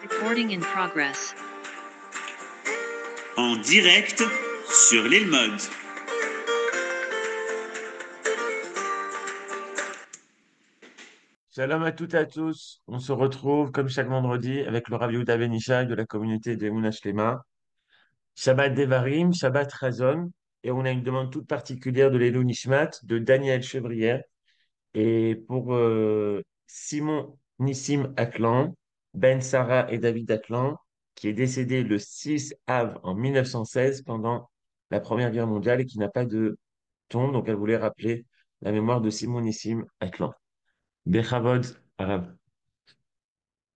Recording in progress. En direct sur l'île Mode. Shalom à toutes et à tous. On se retrouve comme chaque vendredi avec le Rav Yehuda Ben Ishai de la communauté des Emunah Shlema. Shabbat Devarim, Shabbat Razon. Et on a une demande toute particulière de l'Elou Nishmat de Daniel Chevrière. Et pour Simon Nissim Aklan, Ben Sarah et David Aklan, qui est décédé le 6 av en 1916 pendant la Première Guerre mondiale et qui n'a pas de tombe. Donc elle voulait rappeler la mémoire de Simon Nissim Aklan. Bechavod, Arabe.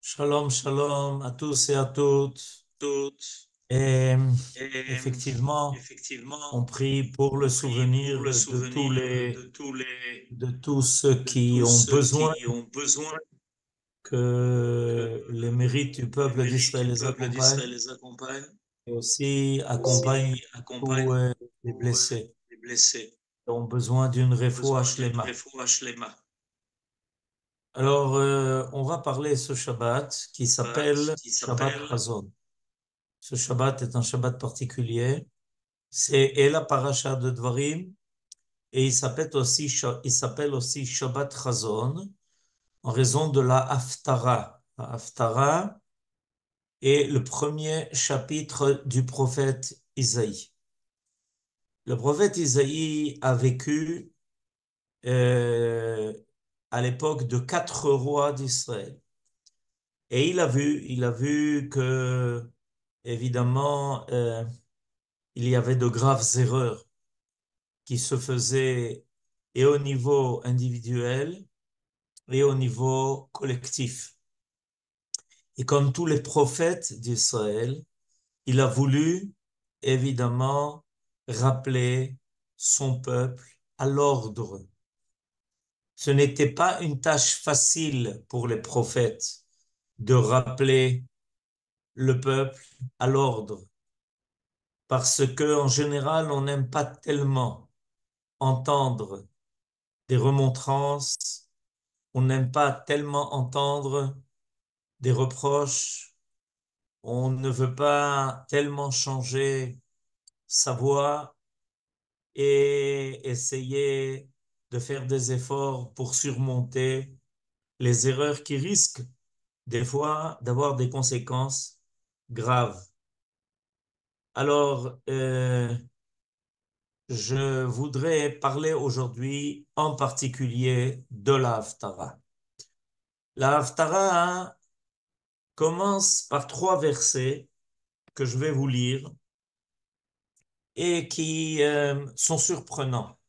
Shalom, shalom à tous et à toutes. Et effectivement, on prie pour le souvenir de tous ceux qui ont besoin que les mérites du peuple d'Israël les accompagnent et aussi accompagnent tous les blessés qui ont besoin d'une refoua shlema. Alors, on va parler ce Shabbat qui s'appelle Shabbat Hazon. Ce Shabbat est un Shabbat particulier. C'est la paracha de Dvarim et il s'appelle aussi Shabbat Hazon en raison de la Haftara. La Haftara est le premier chapitre du prophète Isaïe. Le prophète Isaïe a vécu à l'époque de 4 rois d'Israël. Et il a vu que, évidemment, il y avait de graves erreurs qui se faisaient et au niveau individuel et au niveau collectif. Et comme tous les prophètes d'Israël, il a voulu, évidemment, rappeler son peuple à l'ordre. Ce n'était pas une tâche facile pour les prophètes de rappeler le peuple à l'ordre, parce que en général, on n'aime pas tellement entendre des remontrances, on n'aime pas tellement entendre des reproches, on ne veut pas tellement changer sa voix et essayer de faire des efforts pour surmonter les erreurs qui risquent des fois d'avoir des conséquences graves. Alors, je voudrais parler aujourd'hui en particulier de la Haftara. La Haftara commence par 3 versets que je vais vous lire et qui sont surprenants.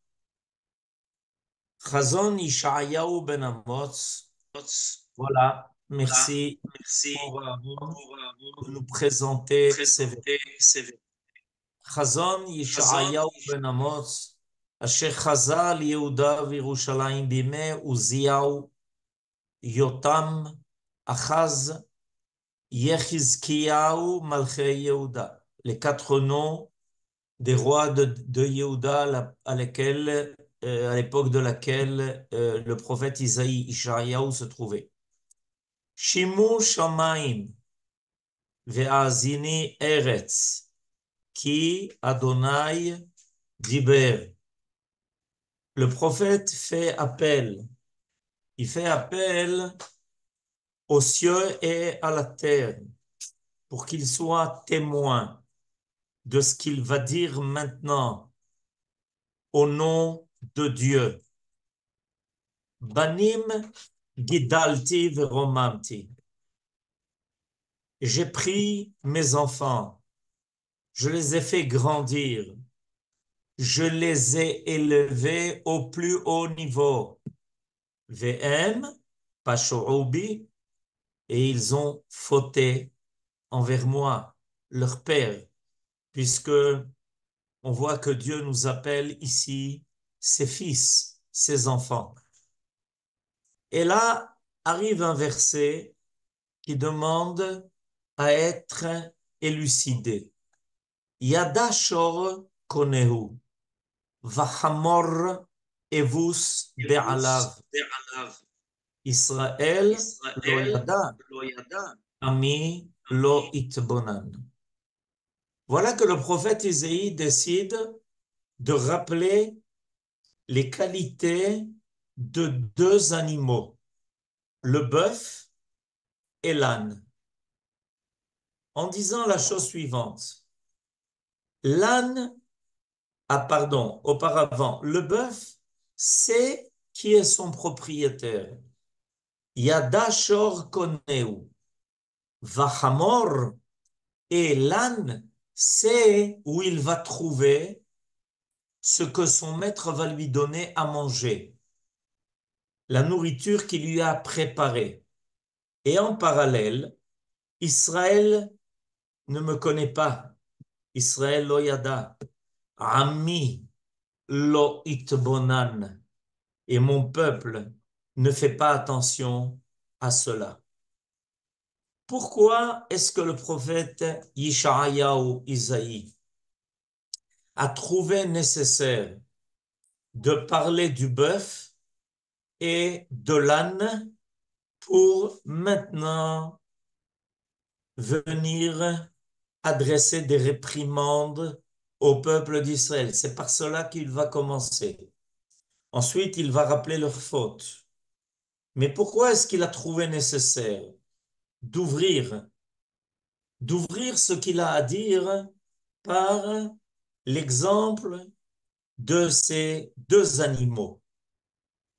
Chazon Yeshayahu ben Amoz. Voilà, merci pour de nous présenter ces versets. Chazon Yeshayahu ben Amoz, Asher Chazal Yehuda v'Yerushalayim bimei Uziyahu, Yotam, Achaz, Yechizkiyahu, Malchei Yehuda. Les 4 noms des rois de Yehuda à l'époque de laquelle le prophète Ishayahu se trouvait. Shimu Shamaim ve'azini Eretz ki Adonai diber. Le prophète fait appel. Il fait appel aux cieux et à la terre pour qu'ils soient témoins de ce qu'il va dire maintenant au nom de Dieu. Banim gidalti veromamti. J'ai pris mes enfants, je les ai fait grandir, je les ai élevés au plus haut niveau. Ve'em pasho'ubi, et ils ont fauté envers moi, leur père, puisque on voit que Dieu nous appelle ici ses fils, ses enfants. Et là arrive un verset qui demande à être élucidé. Yada shor konehu, vachamor evus be'alav. Israël lo yada. ami lo itbonan. Voilà que le prophète Isaïe décide de rappeler les qualités de deux animaux, le bœuf et l'âne, en disant la chose suivante. L'âne, auparavant, le bœuf sait qui est son propriétaire. Yada shor koneu. Vachamor, et l'âne sait où il va trouver ce que son maître va lui donner à manger, la nourriture qu'il lui a préparée. Et en parallèle, Israël ne me connaît pas. Israël lo yada. Ami lo itbonan. Et mon peuple ne fait pas attention à cela. Pourquoi est-ce que le prophète Yeshayahu Isaïe a trouvé nécessaire de parler du bœuf et de l'âne pour maintenant venir adresser des réprimandes au peuple d'Israël? C'est par cela qu'il va commencer. Ensuite, il va rappeler leurs fautes. Mais pourquoi est-ce qu'il a trouvé nécessaire d'ouvrir ce qu'il a à dire par l'exemple de ces deux animaux,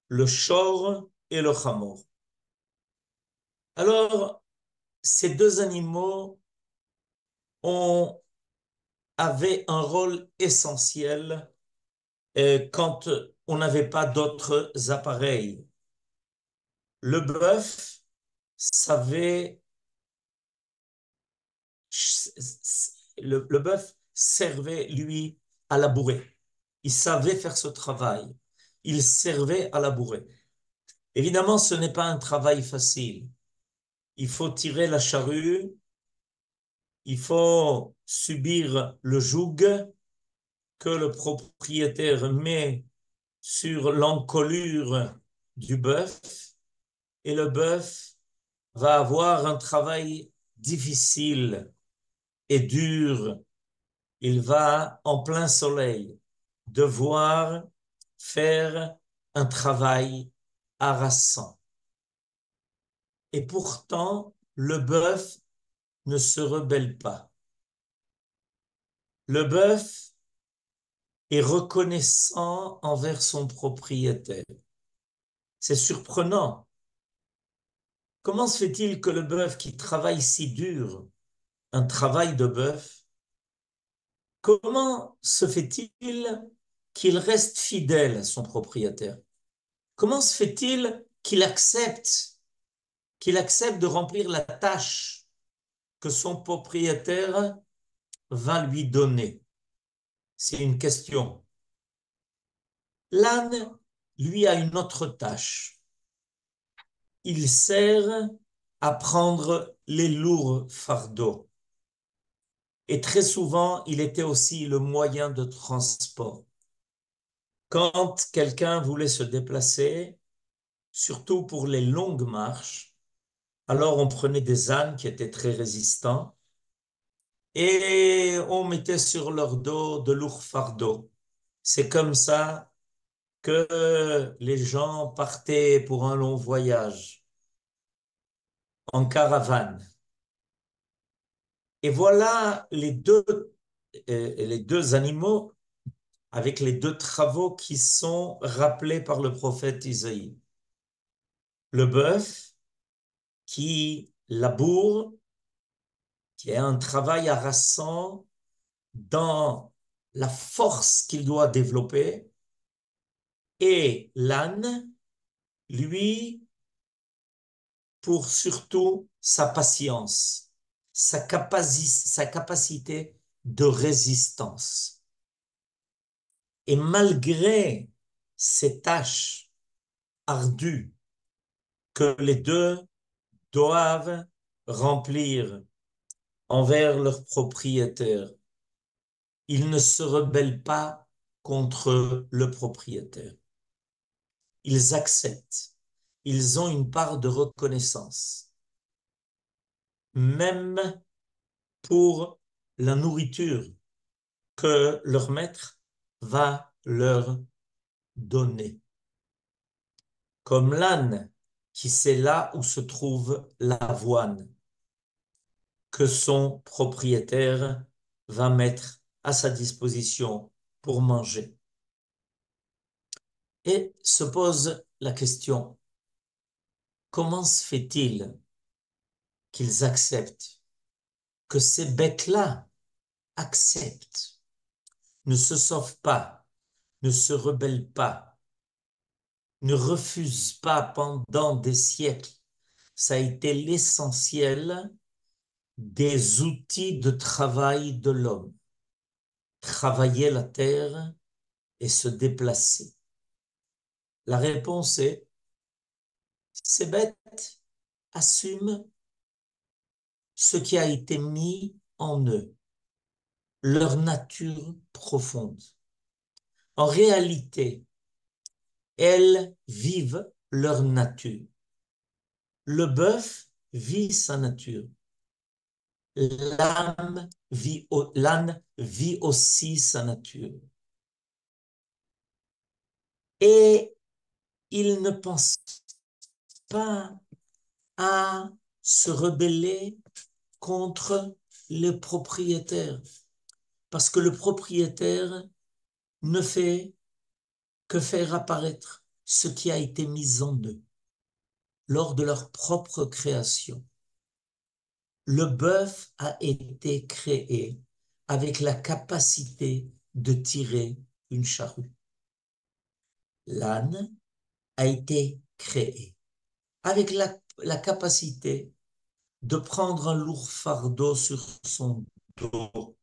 le shor et le chamor? Alors, ces deux animaux avaient un rôle essentiel quand on n'avait pas d'autres appareils. Le bœuf savait, le bœuf servait, lui, à labourer. Il savait faire ce travail. Il servait à labourer. Évidemment, ce n'est pas un travail facile. Il faut tirer la charrue, il faut subir le joug que le propriétaire met sur l'encolure du bœuf, et le bœuf va avoir un travail difficile et dur. Il va, en plein soleil, devoir faire un travail harassant. Et pourtant, le bœuf ne se rebelle pas. Le bœuf est reconnaissant envers son propriétaire. C'est surprenant. Comment se fait-il que le bœuf qui travaille si dur, un travail de bœuf, comment se fait-il qu'il reste fidèle à son propriétaire? Comment se fait-il qu'il accepte de remplir la tâche que son propriétaire va lui donner? C'est une question. L'âne, lui, a une autre tâche. Il sert à prendre les lourds fardeaux. Et très souvent, il était aussi le moyen de transport. Quand quelqu'un voulait se déplacer, surtout pour les longues marches, alors on prenait des ânes qui étaient très résistants et on mettait sur leur dos de lourds fardeaux. C'est comme ça que les gens partaient pour un long voyage en caravane. Et voilà les deux animaux avec les deux travaux qui sont rappelés par le prophète Isaïe. Le bœuf qui laboure, qui a un travail harassant dans la force qu'il doit développer, et l'âne, lui, pour surtout sa patience, sa capacité de résistance. Et malgré ces tâches ardues que les deux doivent remplir envers leur propriétaire, ils ne se rebellent pas contre le propriétaire. Ils acceptent. Ils ont une part de reconnaissance. même pour la nourriture que leur maître va leur donner. Comme l'âne qui sait là où se trouve l'avoine que son propriétaire va mettre à sa disposition pour manger. Et se pose la question, comment se fait-il qu'ils acceptent, que ces bêtes-là acceptent, ne se sauvent pas, ne se rebellent pas, ne refusent pas pendant des siècles? Ça a été l'essentiel des outils de travail de l'homme. Travailler la terre et se déplacer. La réponse est, ces bêtes assument ce qui a été mis en eux, leur nature profonde. En réalité, elles vivent leur nature. Le bœuf vit sa nature. L'âne vit aussi sa nature. Et il ne pense pas à se rebeller contre le propriétaire, parce que le propriétaire ne fait que faire apparaître ce qui a été mis en eux lors de leur propre création. Le bœuf a été créé avec la capacité de tirer une charrue. L'âne a été créé avec la capacité de prendre un lourd fardeau sur son dos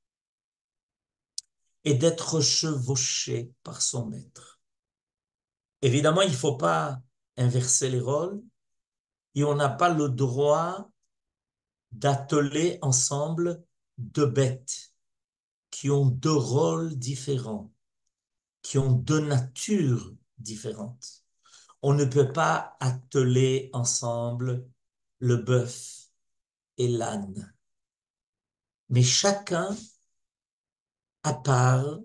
et d'être chevauché par son maître. Évidemment, il ne faut pas inverser les rôles et on n'a pas le droit d'atteler ensemble deux bêtes qui ont deux rôles différents, qui ont deux natures différentes. On ne peut pas atteler ensemble le bœuf et l'âne. Mais chacun, à part,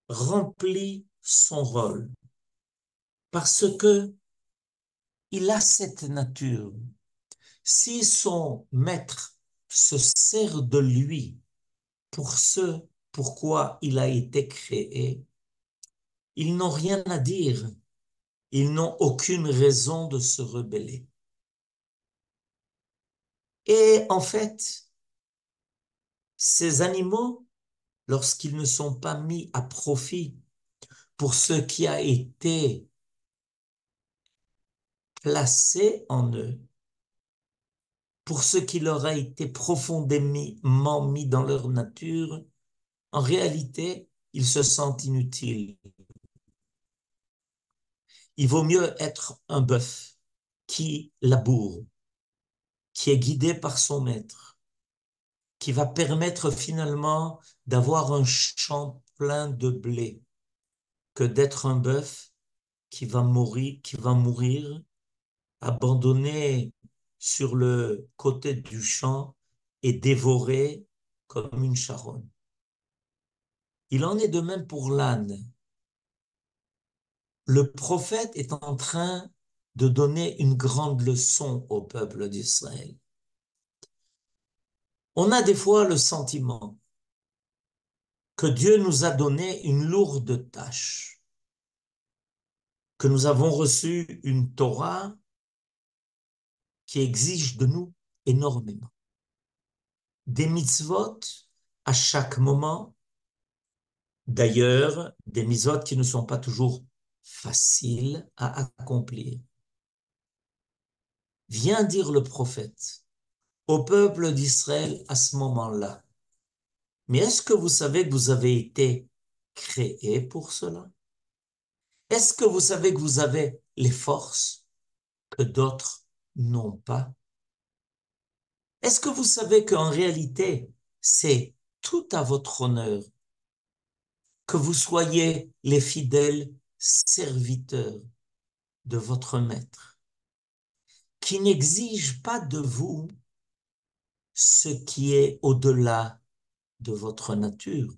remplit son rôle parce que il a cette nature. Si son maître se sert de lui pour ce pourquoi il a été créé, ils n'ont rien à dire. Ils n'ont aucune raison de se rebeller. Et en fait, ces animaux, lorsqu'ils ne sont pas mis à profit pour ce qui a été placé en eux, pour ce qui leur a été profondément mis dans leur nature, en réalité, ils se sentent inutiles. Il vaut mieux être un bœuf qui laboure, qui est guidé par son maître, qui va permettre finalement d'avoir un champ plein de blé, que d'être un bœuf qui va mourir, abandonné sur le côté du champ et dévoré comme une charogne. Il en est de même pour l'âne. Le prophète est en train de donner une grande leçon au peuple d'Israël. On a des fois le sentiment que Dieu nous a donné une lourde tâche, que nous avons reçu une Torah qui exige de nous énormément. Des mitzvot à chaque moment, d'ailleurs, des mitzvot qui ne sont pas toujours faciles à accomplir. Vient dire le prophète au peuple d'Israël à ce moment-là, mais est-ce que vous savez que vous avez été créé pour cela? Est-ce que vous savez que vous avez les forces que d'autres n'ont pas? Est-ce que vous savez qu'en réalité, c'est tout à votre honneur que vous soyez les fidèles serviteurs de votre maître, qui n'exige pas de vous ce qui est au-delà de votre nature,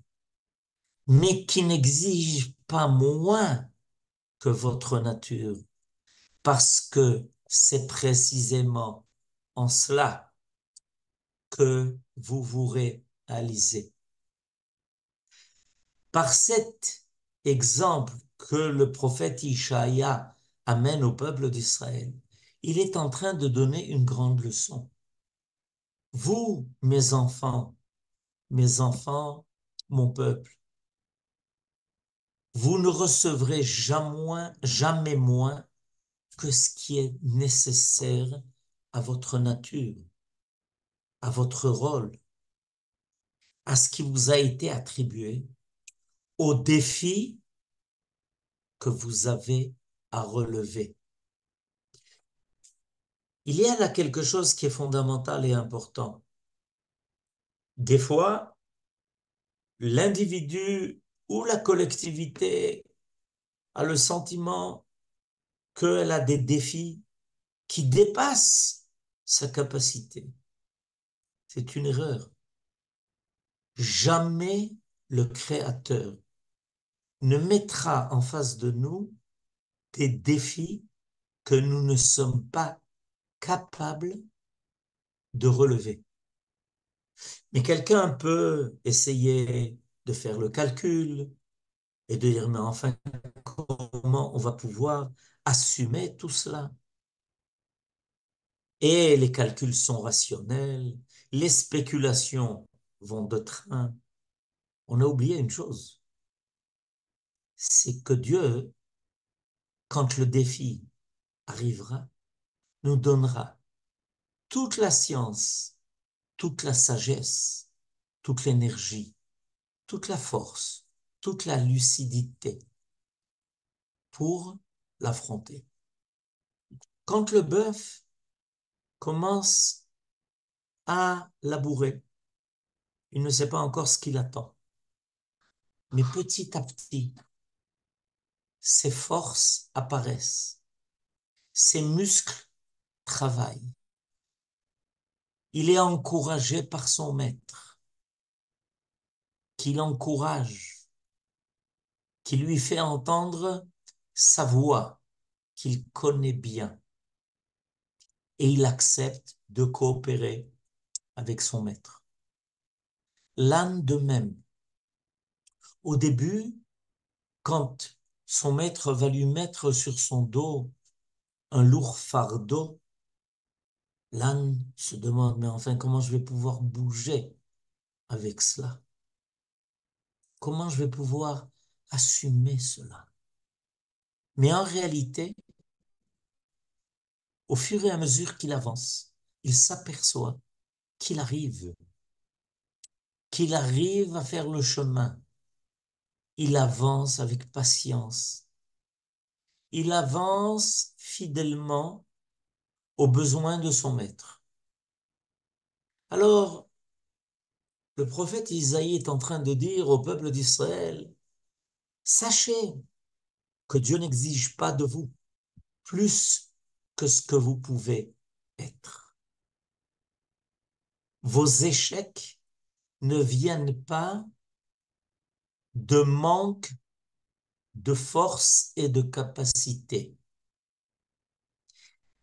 mais qui n'exige pas moins que votre nature, parce que c'est précisément en cela que vous vous réalisez. Par cet exemple que le prophète Ishaïa amène au peuple d'Israël, il est en train de donner une grande leçon. Vous, mes enfants, mon peuple, vous ne recevrez jamais moins que ce qui est nécessaire à votre nature, à votre rôle, à ce qui vous a été attribué, au défi que vous avez à relever. Il y a là quelque chose qui est fondamental et important. Des fois, l'individu ou la collectivité a le sentiment qu'elle a des défis qui dépassent sa capacité. C'est une erreur. Jamais le Créateur ne mettra en face de nous des défis que nous ne sommes pas capables de relever. Mais quelqu'un peut essayer de faire le calcul et de dire, mais enfin, comment on va pouvoir assumer tout cela? Et les calculs sont rationnels, les spéculations vont de train. On a oublié une chose, c'est que Dieu, quand le défi arrivera, nous donnera toute la science, toute la sagesse, toute l'énergie, toute la force, toute la lucidité pour l'affronter. Quand le bœuf commence à labourer, il ne sait pas encore ce qu'il attend. Mais petit à petit, ses forces apparaissent, ses muscles travaillent. Il est encouragé par son maître, qui l'encourage, qui lui fait entendre sa voix, qu'il connaît bien. Et il accepte de coopérer avec son maître. L'âne de même. Au début, quand son maître va lui mettre sur son dos un lourd fardeau, l'âne se demande, mais enfin, comment je vais pouvoir bouger avec cela? Comment je vais pouvoir assumer cela? Mais en réalité, au fur et à mesure qu'il avance, il s'aperçoit qu'il arrive à faire le chemin. Il avance avec patience. Il avance fidèlement aux besoins de son maître. Alors, le prophète Isaïe est en train de dire au peuple d'Israël, sachez que Dieu n'exige pas de vous plus que ce que vous pouvez être. Vos échecs ne viennent pas de manque de force et de capacité.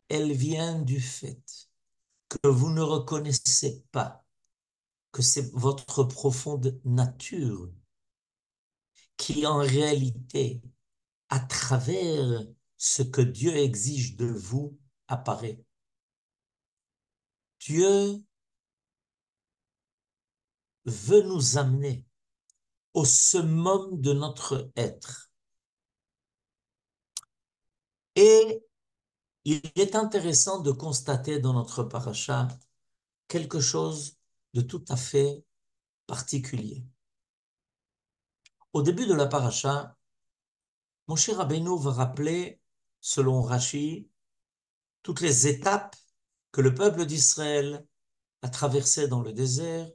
Elles viennent du fait que vous ne reconnaissez pas que c'est votre profonde nature qui en réalité, à travers ce que Dieu exige de vous, apparaît. Dieu veut nous amener au summum de notre être. Et il est intéressant de constater dans notre paracha quelque chose de tout à fait particulier. Au début de la paracha, Moshe Rabbeinu va rappeler, selon Rashi, toutes les étapes que le peuple d'Israël a traversées dans le désert.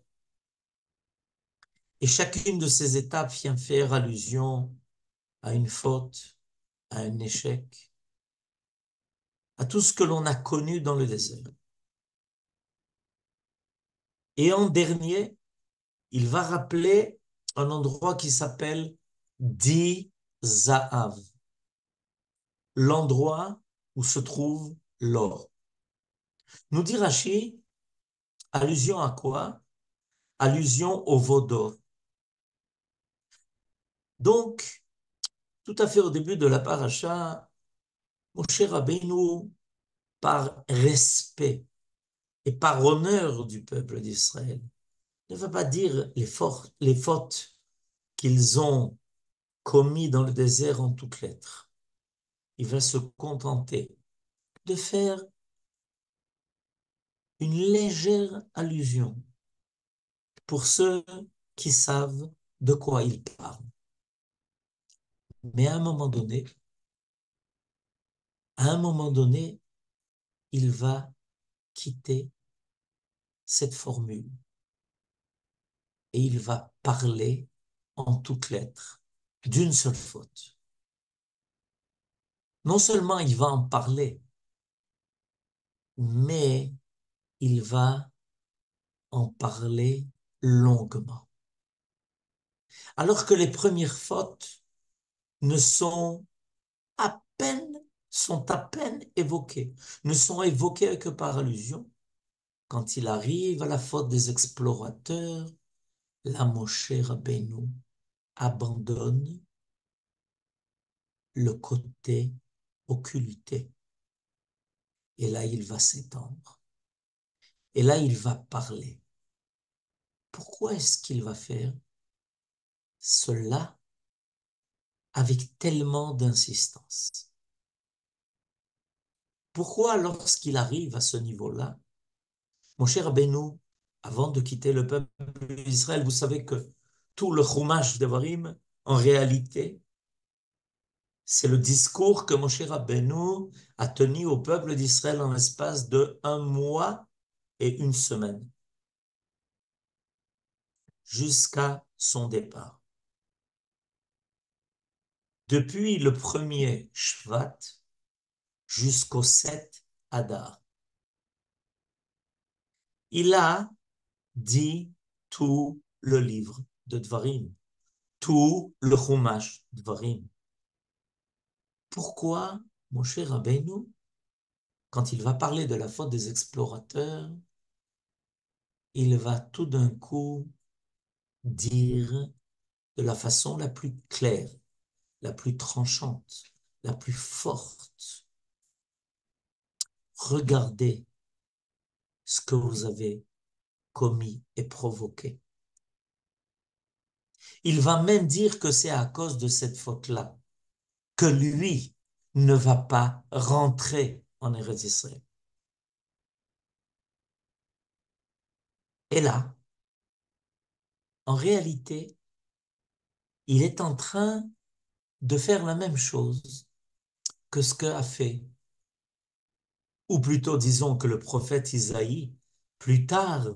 Et chacune de ces étapes vient faire allusion à une faute, à un échec, à tout ce que l'on a connu dans le désert. Et en dernier, il va rappeler un endroit qui s'appelle Di Zahav, l'endroit où se trouve l'or. Nous dit Rashi, allusion à quoi? Allusion au veau d'or. Donc, tout à fait au début de la paracha, Moshe Rabbeinu, par respect et par honneur du peuple d'Israël, ne va pas dire les fautes qu'ils ont commis dans le désert en toutes lettres. Il va se contenter de faire une légère allusion pour ceux qui savent de quoi il parle. Mais à un moment donné, il va quitter cette formule et il va parler en toutes lettres d'une seule faute. Non seulement il va en parler, mais il va en parler longuement. Alors que les premières fautes ne sont sont à peine évoquées, ne sont évoquées que par allusion. Quand il arrive à la faute des explorateurs, la Moshe Rabbeinu abandonne le côté occulté. Et là, il va s'étendre. Et là, il va parler. Pourquoi est-ce qu'il va faire cela avec tellement d'insistance? Pourquoi, lorsqu'il arrive à ce niveau-là, mon cher Rabbeinu, avant de quitter le peuple d'Israël, vous savez que tout le Chumash Devarim, en réalité, c'est le discours que Moshe Rabbeinu a tenu au peuple d'Israël en l'espace de 1 mois et 1 semaine, jusqu'à son départ. Depuis le 1er Shvat jusqu'au 7 Adar, il a dit tout le livre de Dvarim, tout le Chumash Dvarim. Pourquoi Moshe Rabbeinu, quand il va parler de la faute des explorateurs, il va tout d'un coup dire de la façon la plus claire, la plus tranchante, la plus forte: regardez ce que vous avez commis et provoqué. Il va même dire que c'est à cause de cette faute-là que lui ne va pas rentrer en Eretz Israël. Et là, en réalité, il est en train de faire la même chose que ce qu'a fait, ou plutôt disons que le prophète Isaïe, plus tard,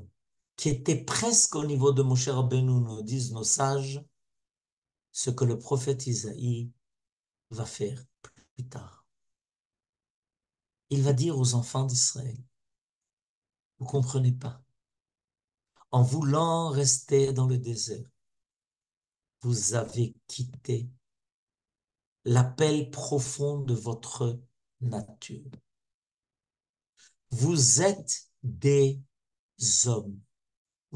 qui était presque au niveau de Moshe Rabbeinu, nous disent nos sages, ce que le prophète Isaïe va faire plus tard. Il va dire aux enfants d'Israël: vous ne comprenez pas, en voulant rester dans le désert, vous avez quitté l'appel profond de votre nature. Vous êtes des hommes.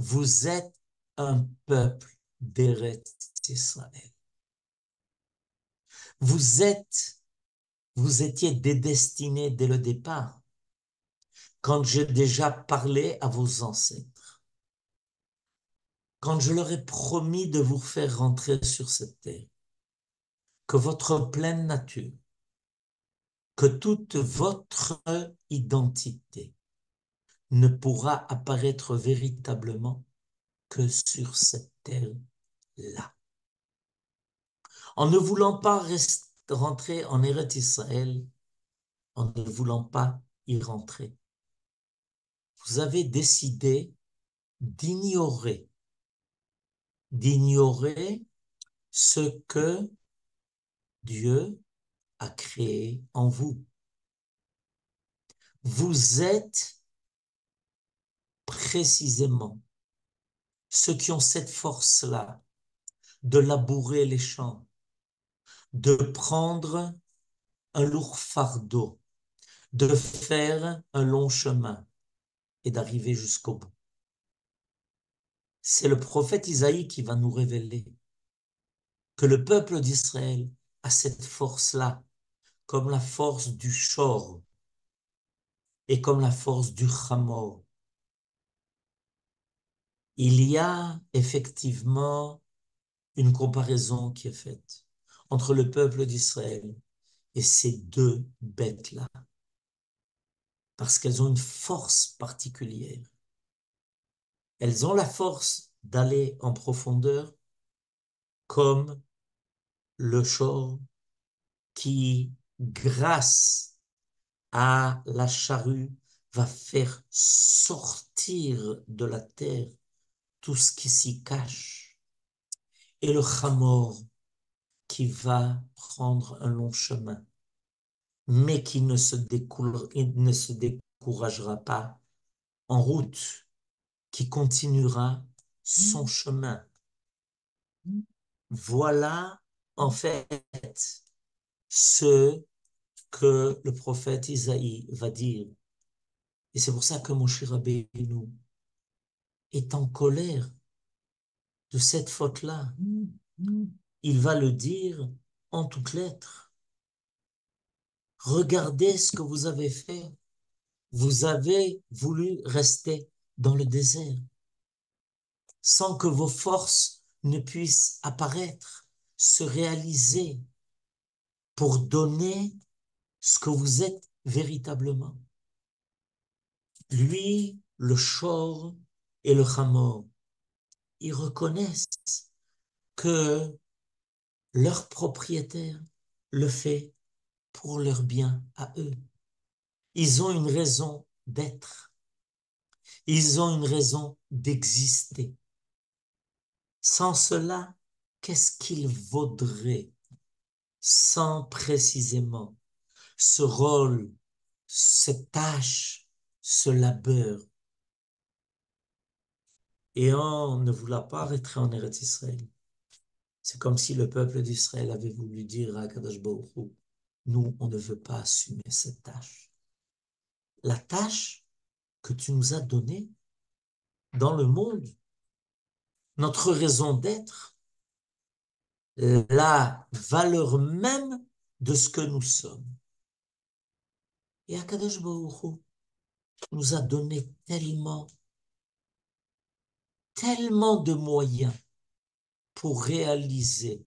Vous êtes un peuple d'Eretz Israël. Vous étiez dédestinés dès le départ, quand j'ai déjà parlé à vos ancêtres, quand je leur ai promis de vous faire rentrer sur cette terre, que votre pleine nature, que toute votre identité ne pourra apparaître véritablement que sur cette terre-là. En ne voulant pas rentrer en Eretz Israël, en ne voulant pas y rentrer, vous avez décidé d'ignorer ce que Dieu a créé en vous. Vous êtes précisément ceux qui ont cette force-là de labourer les champs, de prendre un lourd fardeau, de faire un long chemin et d'arriver jusqu'au bout. C'est le prophète Isaïe qui va nous révéler que le peuple d'Israël a cette force-là, comme la force du Shor et comme la force du Hamor. Il y a effectivement une comparaison qui est faite entre le peuple d'Israël et ces deux bêtes-là, parce qu'elles ont une force particulière. Elles ont la force d'aller en profondeur comme le Shor qui, grâce à la charrue, va faire sortir de la terre tout ce qui s'y cache. Et le Hamor qui va prendre un long chemin, mais qui ne se découragera pas en route, qui continuera son chemin. Voilà en fait ce que le prophète Isaïe va dire. Et c'est pour ça que Moshe Rabbeinu est en colère de cette faute-là. Il va le dire en toutes lettres. Regardez ce que vous avez fait. Vous avez voulu rester dans le désert sans que vos forces ne puissent apparaître, se réaliser pour donner ce que vous êtes véritablement. Lui, le Shor et le Hamor, ils reconnaissent que leur propriétaire le fait pour leur bien à eux. Ils ont une raison d'être. Ils ont une raison d'exister. Sans cela, qu'est-ce qu'il vaudrait sans précisément ce rôle, cette tâche, ce labeur? Et on ne voulant pas rentrer en Eretz Israël. C'est comme si le peuple d'Israël avait voulu dire à Kadosh Baruch Hu, nous, on ne veut pas assumer cette tâche. La tâche que tu nous as donnée dans le monde, notre raison d'être, la valeur même de ce que nous sommes. Et Akadosh Baruch Hu nous a donné tellement de moyens pour réaliser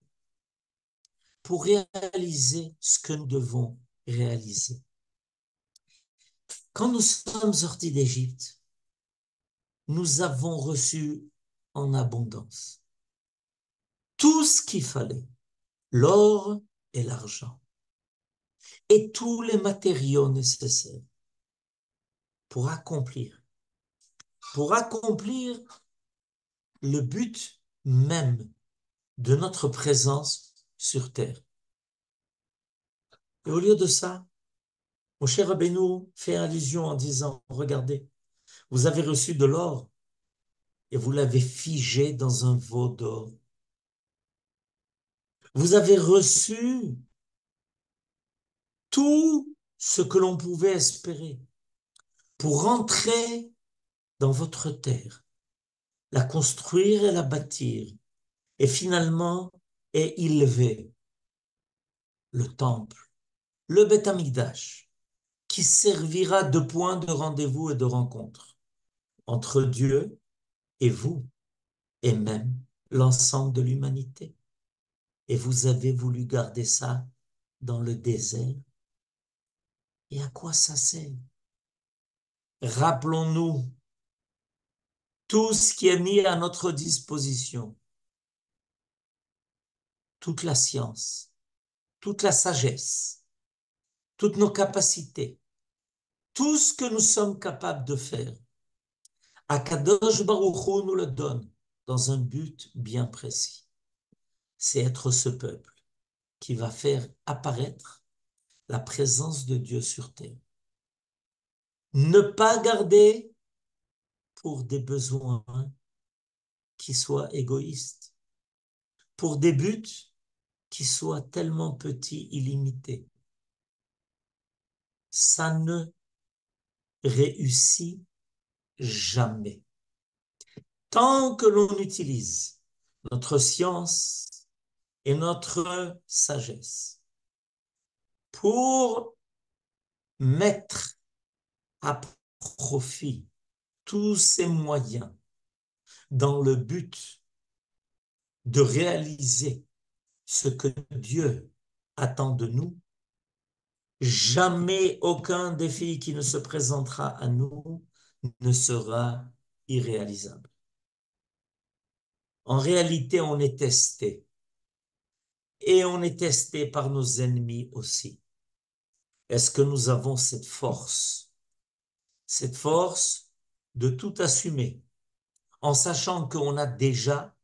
ce que nous devons réaliser. Quand nous sommes sortis d'Égypte, nous avons reçu en abondance tout ce qu'il fallait, l'or et l'argent, et tous les matériaux nécessaires pour accomplir le but même de notre présence sur terre. Et au lieu de ça, Moshe Rabbeinu fait allusion en disant, regardez, vous avez reçu de l'or et vous l'avez figé dans un veau d'or. Vous avez reçu tout ce que l'on pouvait espérer pour entrer dans votre terre, la construire et la bâtir, et finalement élever le temple, le Beth Amikdash, qui servira de point de rendez-vous et de rencontre entre Dieu et vous, et même l'ensemble de l'humanité. Et vous avez voulu garder ça dans le désert. Et à quoi ça sert? Rappelons-nous tout ce qui est mis à notre disposition, toute la science, toute la sagesse, toutes nos capacités, tout ce que nous sommes capables de faire. Akadosh Baruch Hu nous le donne dans un but bien précis. C'est être ce peuple qui va faire apparaître la présence de Dieu sur terre. Ne pas garder pour des besoins qui soient égoïstes, pour des buts qui soient tellement petits, illimités. Ça ne réussit jamais. Tant que l'on utilise notre science et notre sagesse pour mettre à profit tous ces moyens dans le but de réaliser ce que Dieu attend de nous, jamais aucun défi qui ne se présentera à nous ne sera irréalisable. En réalité, on est testé. Et on est testé par nos ennemis aussi. Est-ce que nous avons cette force de tout assumer, en sachant qu'on a déjà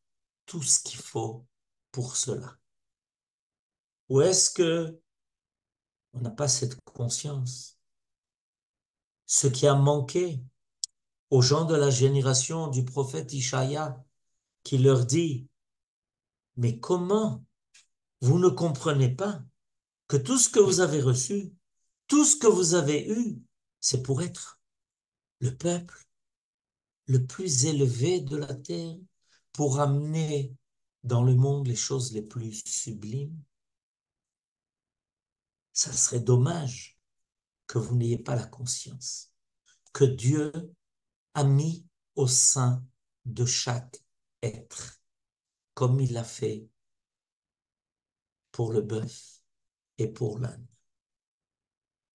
tout ce qu'il faut pour cela? Ou est-ce que on n'a pas cette conscience? Ce qui a manqué aux gens de la génération du prophète Ishaïa, qui leur dit, mais comment vous ne comprenez pas que tout ce que vous avez reçu, tout ce que vous avez eu, c'est pour être le peuple le plus élevé de la terre, pour amener dans le monde les choses les plus sublimes? Ça serait dommage que vous n'ayez pas la conscience que Dieu a mis au sein de chaque être, comme il l'a fait pour le bœuf et pour l'âne.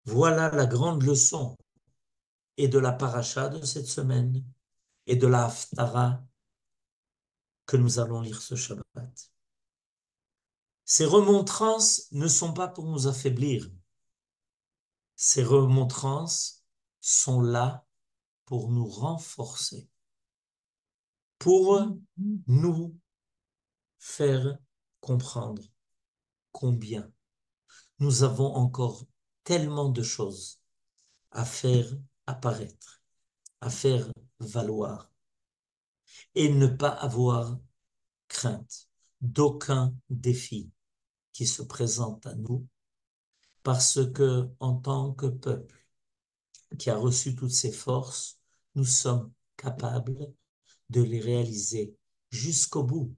Voilà la grande leçon et de la paracha de cette semaine et de la haftara que nous allons lire ce Shabbat. Ces remontrances ne sont pas pour nous affaiblir. Ces remontrances sont là pour nous renforcer, pour nous faire comprendre combien nous avons encore tellement de choses à faire apparaître, à faire valoir, et ne pas avoir crainte d'aucun défi qui se présente à nous, parce que en tant que peuple qui a reçu toutes ces forces, nous sommes capables de les réaliser jusqu'au bout.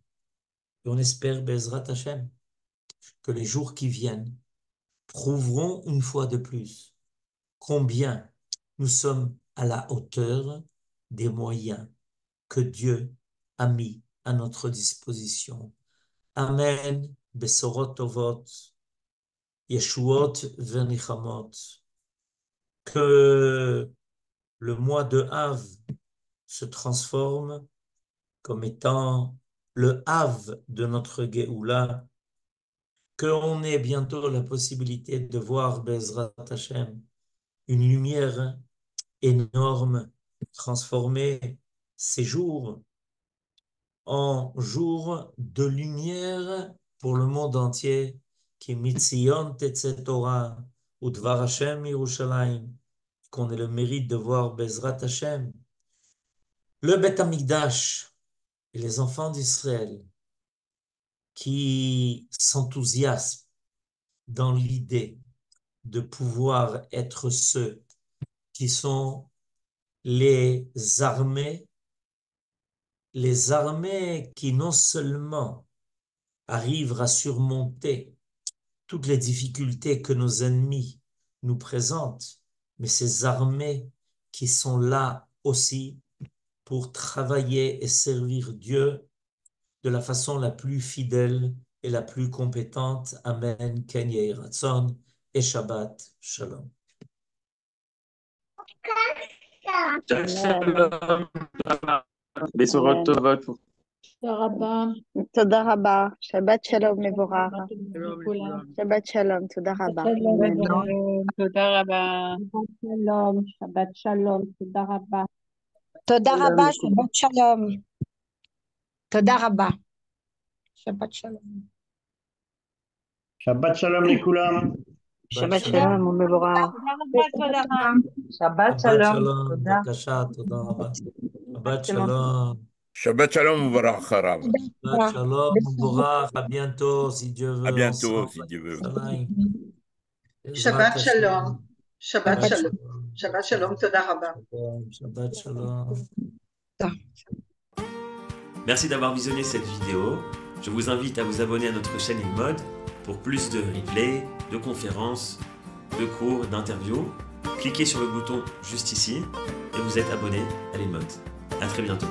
Et on espère, Bezrat Hashem, que les jours qui viennent prouveront une fois de plus combien nous sommes à la hauteur des moyens que Dieu a mis à notre disposition. Amen. Besorot tovot, Yeshuot venichamot. Que le mois de Av se transforme comme étant le Av de notre Géoula, qu'on ait bientôt la possibilité de voir Bezrat Hashem, une lumière énorme, transformer ces jours en jours de lumière pour le monde entier, qui mitzion tetze Torah, ou dvar Hashem Yerushalayim, qu'on ait le mérite de voir Bezrat Hashem, le Beth Amikdash et les enfants d'Israël qui s'enthousiasment dans l'idée de pouvoir être ceux qui sont les armées qui non seulement arrivent à surmonter toutes les difficultés que nos ennemis nous présentent, mais ces armées qui sont là aussi pour travailler et servir Dieu de la façon la plus fidèle et la plus compétente. Amen. Ken Yehi Ratzon et Shabbat Shalom. Shalom. Besorot tovot. תודה רבה. תודה רבה. שבת שלום מבורך. שלום לכולם. שבת שלום, תודה רבה. תודה רבה. שלום, שבת שלום, תודה רבה. תודה רבה, שבת שלום. תודה רבה. שבת שלום. שבת שלום לכולם. שבת שלום ומבורך. שבת Shabbat שלום, Shalom. תודה. בבקשה, תודה רבה. Shabbat Shalom. Shabbat Shalom Mubarak Haram. Shabbat Shalom, Mubarak, à bientôt, si Dieu À veut, bientôt, ensemble. si Dieu veut. Shalom. Shabbat Shalom. Shabbat Shabbat Shalom. Shabbat Shalom. Toda Rabba. Shabbat Shalom. Merci d'avoir visionné cette vidéo. Je vous invite à vous abonner à notre chaîne InMode pour plus de replays, de conférences, de cours, d'interviews. Cliquez sur le bouton juste ici et vous êtes abonné à l'InMode. À très bientôt.